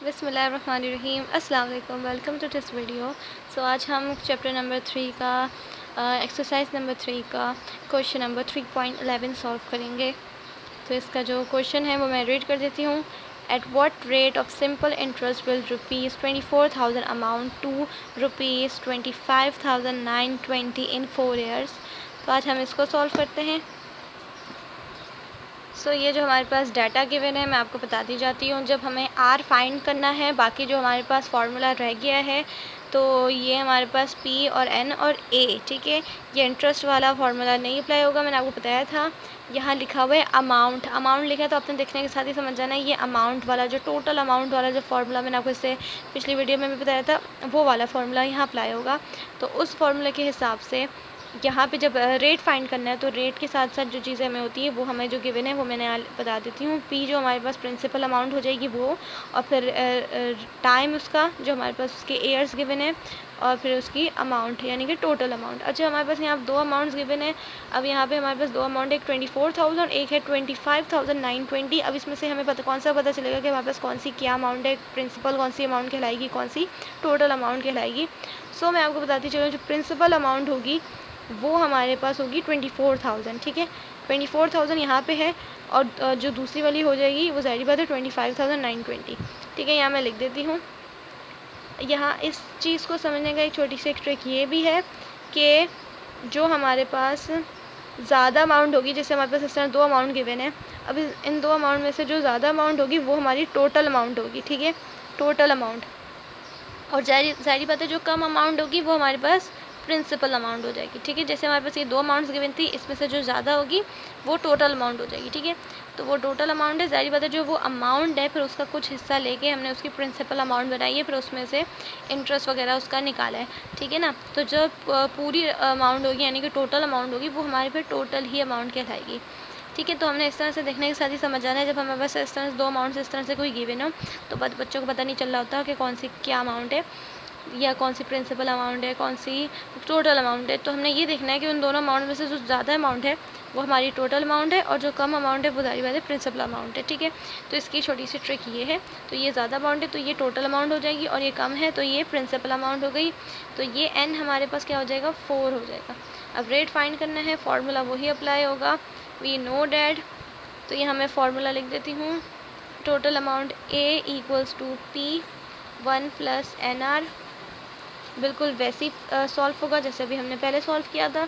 बिस्मिल्लाहिर्रहमानिर्रहीम। अस्सलाम वालेकुम। Welcome to this video. आज हम चैप्टर नंबर 3 का एक्सरसाइज नंबर 3 का क्वेश्चन नंबर 3.11 सॉल्व करेंगे। तो इसका जो क्वेश्चन है वो मैं रीड कर देती हूँ। At what rate of simple interest will ₹24,000 amount to ₹25,920 in 4 years. तो आज हम इसको सॉल्व करते हैं। ये जो हमारे पास डाटा गिवन है मैं आपको बताती जाती हूँ। जब हमें आर फाइंड करना है, बाकी जो हमारे पास फार्मूला रह गया है तो ये हमारे पास पी और एन और ए, ठीक है। ये इंटरेस्ट वाला फार्मूला नहीं अप्लाई होगा, मैंने आपको बताया था। यहाँ लिखा हुआ है अमाउंट लिखा है, तो आपने देखने के साथ ही समझ जाना है ये अमाउंट वाला जो टोटल अमाउंट वाला जो फार्मूला मैंने आपको इससे पिछली वीडियो में भी बताया था, वो वाला फार्मूला यहाँ अप्लाई होगा। तो उस फार्मूले के हिसाब से यहाँ पे जब रेट फाइंड करना है तो रेट के साथ साथ जो चीज़ें हमें होती है वो हमें जो गिवन है वो मैंने बता देती हूँ। पी जो हमारे पास प्रिंसिपल अमाउंट हो जाएगी वो, और फिर टाइम उसका जो हमारे पास उसके ईयर्स गिवन है, और फिर उसकी अमाउंट यानी कि टोटल अमाउंट। अच्छा, हमारे पास यहाँ 2 अमाउंट्स गिवन है। अब यहाँ पे हमारे पास 2 अमाउंट, एक 24,000, एक है 25,920। अब इसमें से हमें कौन सा पता चलेगा कि हमारे पास कौन सी क्या अमाउंट है, प्रिंसिपल कौन सी अमाउंट कहलाएगी, कौन सी टोटल अमाउंट कहलाएगी। मैं आपको बताती चलूँ, जो प्रिंसिपल अमाउंट होगी वो हमारे पास होगी 24,000, ठीक है। 24,000 यहाँ पे है, और जो दूसरी वाली हो जाएगी वो ज़ाहिर बात है 25,920, ठीक है। यहाँ मैं लिख देती हूँ। यहाँ इस चीज़ को समझने का एक छोटी सी ट्रिक ये भी है कि जो हमारे पास ज़्यादा अमाउंट होगी, जैसे हमारे पास इस तरह 2 अमाउंट गिवन है, अब इन 2 अमाउंट में से जो ज़्यादा अमाउंट होगी वो हमारी टोटल अमाउंट होगी, ठीक है, टोटल अमाउंट। और ज़ाहिर बात है जो कम अमाउंट होगी वो हमारे पास प्रिंसिपल अमाउंट हो जाएगी, ठीक है। जैसे हमारे पास ये 2 अमाउंट्स गिवन थी, इसमें से जो ज़्यादा होगी वो टोटल अमाउंट हो जाएगी, ठीक है। तो वो टोटल अमाउंट है, ज़ाहिर बात है जो वो अमाउंट है फिर उसका कुछ हिस्सा लेके हमने उसकी प्रिंसिपल अमाउंट बनाई है, फिर उसमें से इंटरेस्ट वगैरह उसका निकाला है, ठीक है ना। तो जब पूरी अमाउंट होगी यानी कि टोटल अमाउंट होगी वो हमारे फिर टोटल ही अमाउंट कहलाएगी, ठीक है। तो हमने इस तरह से देखने के साथ ही समझ जाना है। जब हमें बस इस तरह से 2 अमाउंट्स इस तरह से कोई गिवन हो तो बच्चों को पता नहीं चल रहा होता कि कौन सी क्या अमाउंट है, या कौन सी प्रिंसिपल अमाउंट है, कौन सी टोटल अमाउंट है। तो हमने ये देखना है कि उन दोनों अमाउंट में से जो ज़्यादा अमाउंट है वो हमारी टोटल अमाउंट है, और जो कम अमाउंट है वो सारी बात है प्रिंसिपल अमाउंट है, ठीक है। तो इसकी छोटी सी ट्रिक ये है। तो ये ज़्यादा अमाउंट है तो ये टोटल अमाउंट हो जाएगी, और ये कम है तो ये प्रिंसिपल अमाउंट हो गई। तो ये एन हमारे पास क्या हो जाएगा, 4 हो जाएगा। अब रेट फाइंड करना है, फार्मूला वही अप्लाई होगा, वी नो डैट। तो यहाँ मैं फार्मूला लिख देती हूँ। Total amount A equals to P 1 + NR, बिल्कुल वैसे ही सॉल्व होगा जैसे अभी हमने पहले सॉल्व किया था।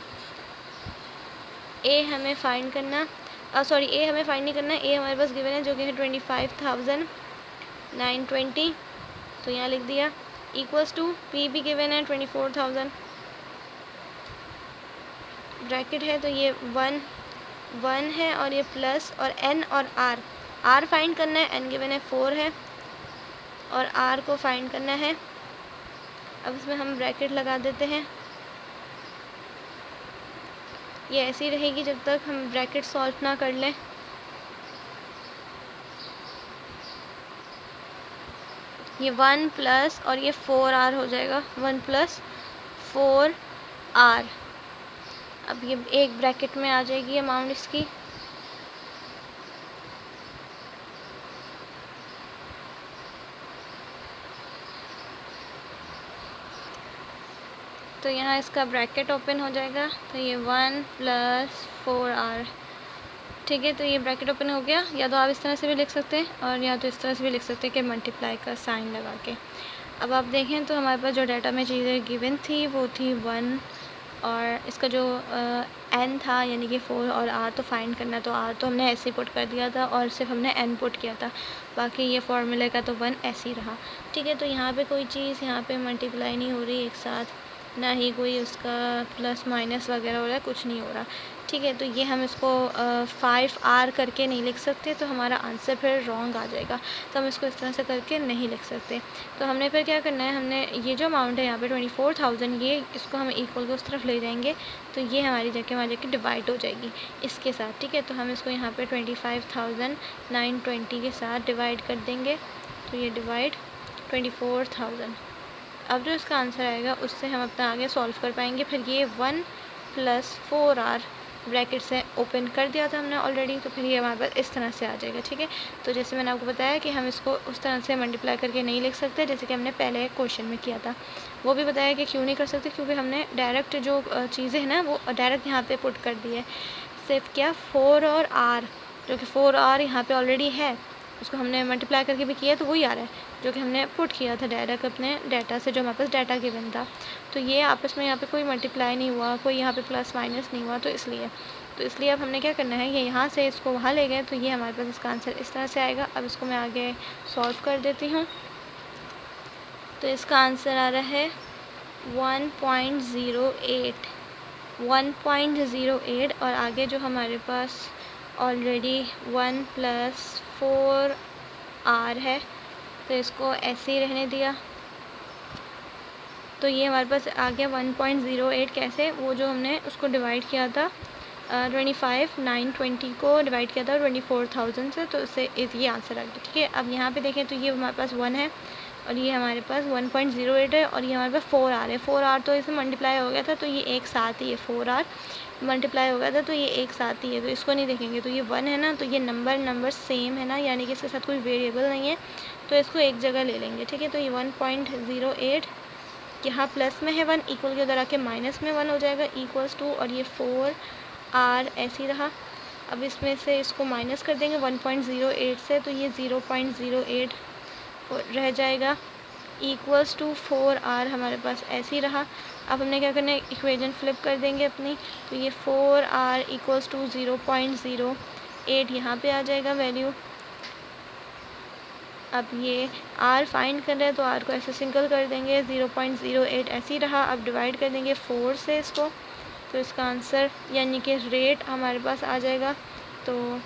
ए हमें फाइंड करना, ए हमें फाइंड नहीं करना, ए हमारे पास गिवन है जो कि है 25,920। तो यहाँ लिख दिया, इक्वल्स टू पी भी गिवन है 24,000, ब्रैकेट है तो ये 1 है, और ये प्लस, और एन और आर फाइंड करना है। एन गिवन है 4 है, और आर को फाइंड करना है। अब इसमें हम ब्रैकेट लगा देते हैं। ये ऐसी रहेगी जब तक हम ब्रैकेट सॉल्व ना कर लें। ये 1 प्लस और ये 4R हो जाएगा, 1 + 4R। अब ये एक ब्रैकेट में आ जाएगी अमाउंट इसकी। तो यहाँ इसका ब्रैकेट ओपन हो जाएगा, तो ये 1 + 4R, ठीक है। तो ये ब्रैकेट ओपन हो गया। या तो आप इस तरह से भी लिख सकते हैं, और या तो इस तरह से भी लिख सकते हैं कि मल्टीप्लाई का साइन लगा के। अब आप देखें तो हमारे पास जो डाटा में चीज़ें गिवन थी वो थी 1, और इसका जो n था यानी कि 4, और r तो फाइंड करना, तो r तो हमने ऐसे ही पुट कर दिया था, और सिर्फ हमने n पुट किया था। बाकी ये फार्मूले का तो 1 ऐसे ही रहा, ठीक है। तो यहाँ पे कोई चीज़ यहाँ पे मल्टीप्लाई नहीं हो रही एक साथ, ना ही कोई उसका प्लस माइनस वगैरह हो रहा है, कुछ नहीं हो रहा, ठीक है। तो ये हम इसको 5R करके नहीं लिख सकते, तो हमारा आंसर फिर रॉन्ग आ जाएगा। तो हम इसको इस तरह से करके नहीं लिख सकते। तो हमने फिर क्या करना है, हमने ये जो अमाउंट है यहाँ पे 24,000, ये इसको हम इक्वल को उस तरफ ले जाएंगे, तो ये हमारी जाके वहाँ जाके डिवाइड हो जाएगी इसके साथ, ठीक है। तो हम इसको यहाँ पे 25,920 के साथ डिवाइड कर देंगे, तो ये डिवाइड 24,000। अब जो इसका आंसर आएगा उससे हम अपना आगे सॉल्व कर पाएंगे। फिर ये 1 + 4R ब्रैकेट से ओपन कर दिया था हमने ऑलरेडी, तो फिर ये हमारे पास इस तरह से आ जाएगा। ठीक है, तो जैसे मैंने आपको बताया कि हम इसको उस तरह से मल्टीप्लाई करके नहीं लिख सकते जैसे कि हमने पहले क्वेश्चन में किया था। वो भी बताया कि क्यों नहीं कर सकते, क्योंकि हमने डायरेक्ट जो चीज़ें हैं ना वो डायरेक्ट यहाँ पे पुट कर दी है। सिर्फ क्या 4 और r, जो कि 4r यहाँ पे ऑलरेडी है, उसको हमने मल्टीप्लाई करके भी किया तो वही आ रहा है जो कि हमने पुट किया था डायरेक्ट अपने डाटा से, जो हमारे पास डाटा गिवन था। तो ये आपस में यहाँ पे कोई मल्टीप्लाई नहीं हुआ, कोई यहाँ पे प्लस माइनस नहीं हुआ, तो इसलिए अब हमने क्या करना है, ये यहाँ से इसको वहाँ ले गए, तो ये हमारे पास इसका आंसर इस तरह से आएगा। अब इसको मैं आगे सॉल्व कर देती हूँ। तो इसका आंसर आ रहा है 1.08 और आगे जो हमारे पास ऑलरेडी 1 + 4r है, तो इसको ऐसे ही रहने दिया। तो ये हमारे पास आ गया 1.08। कैसे, वो जो हमने उसको डिवाइड किया था 920 को डिवाइड किया था 24,000 से, तो उससे ये आंसर आ गया। ठीक है, अब यहाँ पे देखें तो ये हमारे पास 1 है और ये हमारे पास 1.08 है और ये हमारे पास 4r है। 4r तो इसमें मल्टीप्लाई हो गया था, तो ये एक साथ ही है। 4r मल्टीप्लाई हो गया था तो ये एक साथ ही है, तो इसको नहीं देखेंगे। तो ये 1 है ना, तो ये नंबर सेम है ना, यानी कि इसके साथ कोई वेरिएबल नहीं है, तो इसको एक जगह ले लेंगे। ठीक है, तो ये 1.08 यहाँ प्लस में है 1, इक्वल के उधर आके माइनस में 1 हो जाएगा, इक्वल्स टू, और ये 4r ऐसे ही रहा। अब इसमें से इसको माइनस कर देंगे 1.08 से, तो ये 0.08 रह जाएगा, इक्वल्स टू 4r हमारे पास ऐसे ही रहा। अब हमने क्या करना है, इक्वेशन फ्लिप कर देंगे अपनी, तो ये 4r इक्वल्स टू 0.08 यहाँ पे आ जाएगा वैल्यू। अब ये r फाइंड कर रहे हैं तो r को ऐसे सिंगल कर देंगे, 0.08 ऐसे ही रहा। अब डिवाइड कर देंगे 4 से इसको, तो इसका आंसर यानी कि रेट हमारे पास आ जाएगा, तो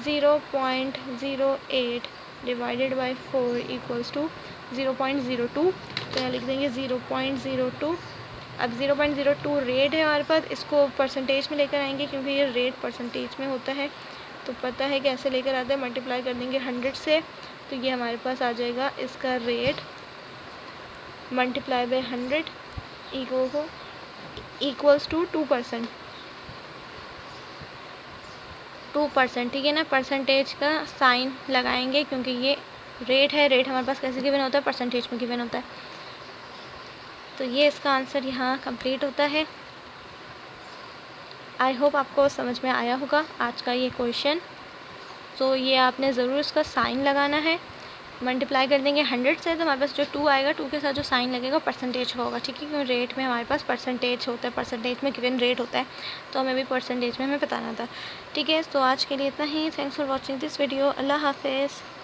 0.08 डिवाइडेड बाई 4 इक्वल्स टू 0.02। तो यहाँ लिख देंगे 0.02। अब 0.02 रेट है हमारे पास, इसको परसेंटेज में लेकर आएंगे क्योंकि ये रेट परसेंटेज में होता है, तो पता है कैसे लेकर आता है, मल्टीप्लाई कर देंगे 100 से, तो ये हमारे पास आ जाएगा इसका rate multiply by 100 equals to 2%। ठीक है ना, परसेंटेज का साइन लगाएंगे क्योंकि ये रेट है। रेट हमारे पास कैसे गिवन होता है, परसेंटेज में गिवन होता है। तो ये इसका आंसर यहाँ कंप्लीट होता है। आई होप आपको समझ में आया होगा आज का ये क्वेश्चन। तो ये आपने ज़रूर इसका साइन लगाना है। मल्टीप्लाई कर देंगे 100 से, तो हमारे पास जो 2 आएगा, 2 के साथ जो साइन लगेगा परसेंटेज का होगा। ठीक है, क्योंकि रेट में हमारे पास परसेंटेज होता है, परसेंटेज में गिवन रेट होता है, तो हमें भी परसेंटेज में हमें बताना था। ठीक है, तो आज के लिए इतना ही। Thanks for watching this video. अल्लाह हाफिज़।